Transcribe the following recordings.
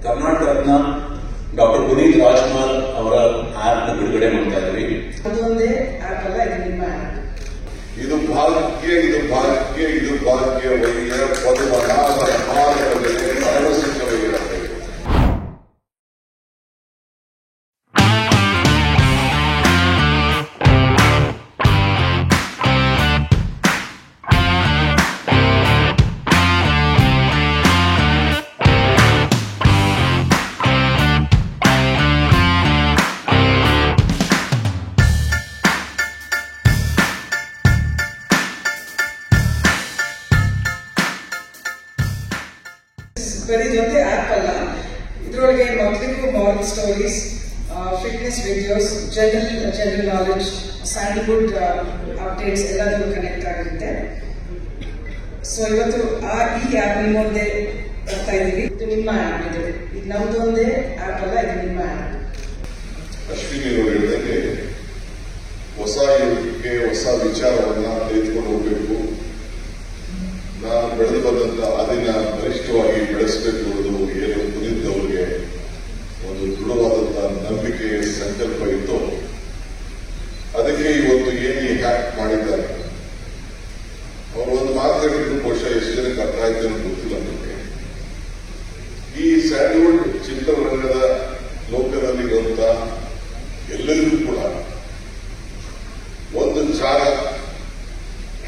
ಕರ್ನಾಟಕದ ಡಾಕ್ಟರ್ ಪುನೀತ್ ರಾಜ್ಕುಮಾರ್ ಅವರ ಆಪ್ ಬಿಡುಗಡೆ ಮಾಡ್ತಾ ಇದ್ವಿ. ಅದೊಂದೇ ಆಪ್ ಅಲ್ಲ, ಇದು ನಿಮ್ಮ ಆಪ್. ಇದು ಭಾಗ್ಯವಯ್ಯ ಪದುಮನಾಭನ ಮಾರ್ಗದಲ್ಲಿ ಪರವಶಿಕವೈರಬೇಕು. ಬರೀ ಇದೊಂದೇ ಆಪ್ ಅಲ್ಲ, ಇದರೊಳಗೆ ಮಕ್ಕಳಿಗೂ moral stories, fitness videos, general knowledge, Sandalwood updates ಎಲ್ಲದೂ ಕನೆಕ್ಟ್ ಆಗಿರುತ್ತೆ. ಸೊ ಇವತ್ತು ಈ ಆಪ್ ನಿಮ್ಮ ಮುಂದೆ ಬರ್ತಾ ಇದೀವಿ. ಇದು ನಿಮ್ಮ ಆಪ್ ಇದೆ, ಇದು ನಮ್ದೊಂದೇ ಆಪ್ ಅಲ್ಲ, ಇದು ನಿಮ್ಮ ಆಪ್. ಅಶ್ವಿನಿ ಅವರು ಹೇಳಿದಂಗೆ ಹೊಸ ಯುಗಕ್ಕೆ ಹೊಸ ವಿಚಾರವನ್ನ ತೆಗೆದುಕೊಂಡು ಹೋಗಬೇಕು. ನಾನು ಬೆಳೆದು ಬಂದಂತ ಅದನ್ನ ಗರಿಷ್ಠವಾಗಿ ಬೆಳೆಸಬೇಕು ಅನ್ನೋದು ಏನು ಪುನೀತ್ ಅವರಿಗೆ ಒಂದು ದೃಢವಾದಂತಹ ನಂಬಿಕೆ ಸಂಕಲ್ಪ ಇತ್ತು. ಅದಕ್ಕೆ ಇವತ್ತು ಏನು ಹ್ಯಾಕ್ ಮಾಡಿದ್ದಾರೆ. ಅವರು ಒಂದು ಮಾತಾಡಿದ್ರು, ಬಹುಶಃ ಎಷ್ಟು ಜನಕ್ಕೆ ಅರ್ಥ ಆಯ್ತು ಅಂತ ಗೊತ್ತಿಲ್ಲ ನನಗೆ. ಈ ಸ್ಯಾಂಡಲ್ವುಡ್ ಚಿತ್ರರಂಗದ ಲೋಕದಲ್ಲಿ ಇರುವಂತ ಎಲ್ಲರಿಗೂ ಕೂಡ ಒಂದು ಜಾಗ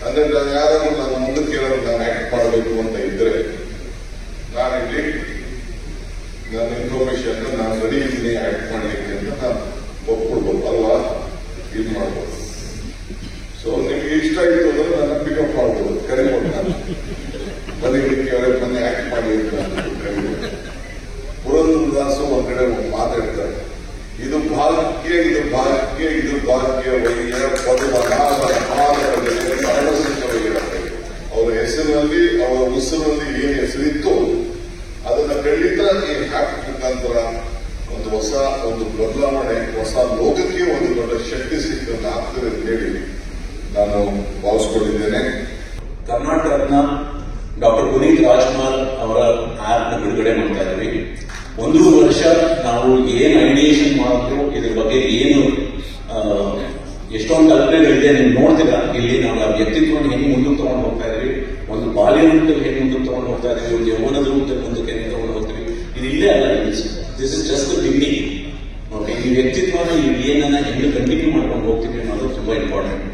ಅಂದ್ರೆ ನಾನು ಯಾರಾದ್ರೂ ನಾನು ಮುಂದಕ್ಕೆ ಏನಾದ್ರು ನಾನು ಆಕ್ಟ್ ಮಾಡಬೇಕು ಅಂತ ಇದ್ರೆ ನಾನಿಲ್ಲಿ ನನ್ನ ಇನ್ಫಾರ್ಮೇಶನ್ ನಾನು ರೆಡಿ ಇದ್ದೀನಿ ಆಕ್ಟ್ ಮಾಡಲಿಕ್ಕೆ ಅಂತ ನಾನು ಒಪ್ಕೊಡ್ಬೋದು ಅಲ್ವಾ, ಇದು ಮಾಡ್ಬೋದು. ಸೊ ನಿಮ್ಗೆ ಇಷ್ಟ ಆಯಿತು ಅಂದ್ರೆ ನನ್ನ ಪಿಕಪ್ ಮಾಡ್ಬೋದು, ಕರಿಬೋದು. ನಾನು ಬರೀಲಿಕ್ಕೆ ಅವರೇ ಮೊನ್ನೆ ಆಕ್ಟ್ ಮಾಡಿ ಅಂತ ಕರಿಬೋದು. ಪುರಂದರದಾಸು ಒಂದ್ ಕಡೆ ಮಾತಾಡ್ತಾರೆ, ಇದು ಭಾಗ್ಯವಯ್ಯ ಪದುಮನಾಭನ ಮಾರ್ಗದಲ್ಲಿ ಪರವಶಿಕವೈರಬೇಕು. ಅವರ ಹೆಸರಿನಲ್ಲಿ ಅವರ ಉಸಿರಲ್ಲಿ ಏನು ಹೆಸರಿತ್ತು ಅದನ್ನ ಖಂಡಿತ ಈ ಹ್ಯಾಪ್ ಮುಖಾಂತರ ಒಂದು ಹೊಸ ಬದಲಾವಣೆ, ಹೊಸ ಲೋಕಕ್ಕೆ ಒಂದು ದೊಡ್ಡ ಶಕ್ತಿ ಸಿಕ್ಕಂತ ಆಗ್ತದೆ ಅಂತ ಹೇಳಿ ನಾನು ಭಾವಿಸ್ಕೊಂಡಿದ್ದೇನೆ. ಕರ್ನಾಟಕದ ಡಾಕ್ಟರ್ ಪುನೀತ್ ರಾಜ್ಕುಮಾರ್ ಅವರ ಆಪ್ ಬಿಡುಗಡೆ ಮಾಡ್ತಾ ಇದ್ವಿ. 1 ವರ್ಷ ನಾವು ಏನ್ ಐಡಿಯೇಷನ್ ಮಾಡಿದ್ರು ಇದ್ರ ಬಗ್ಗೆ ಏನು ಎಷ್ಟೊಂದು ಕಲ್ಪನೆಗಳಿದೆ ನೀವು ನೋಡ್ತೀರಾ. ಇಲ್ಲಿ ನಾವು ಆ ವ್ಯಕ್ತಿತ್ವವನ್ನು ಹೆಂಗೆ ಮುಂದಕ್ಕೆ ತಗೊಂಡು ಹೋಗ್ತಾ ಇದ್ವಿ, ಒಂದು ಬಾಲ್ಯವನ್ನು ಹೆಂಗೆ ಮುಂದಕ್ಕೆ ತಗೊಂಡು ಹೋಗ್ತಾ ಇದ್ವಿ, ಒಂದು ಯೌವನದ ಮುಂದಕ್ಕೆ ಹೆಂಗೆ ತಗೊಂಡು ಹೋಗ್ತೀವಿ. ಇದು ಇಲ್ಲೇ ಅಲ್ಲ, this is just the beginning. Okay, ಈ ವ್ಯಕ್ತಿತ್ವನ ಏನನ್ನ ಹೆಂಗೆ ಕಂಟಿನ್ಯೂ ಮಾಡ್ಕೊಂಡು ಹೋಗ್ತೀವಿ ಅನ್ನೋದು ತುಂಬಾ ಇಂಪಾರ್ಟೆಂಟ್.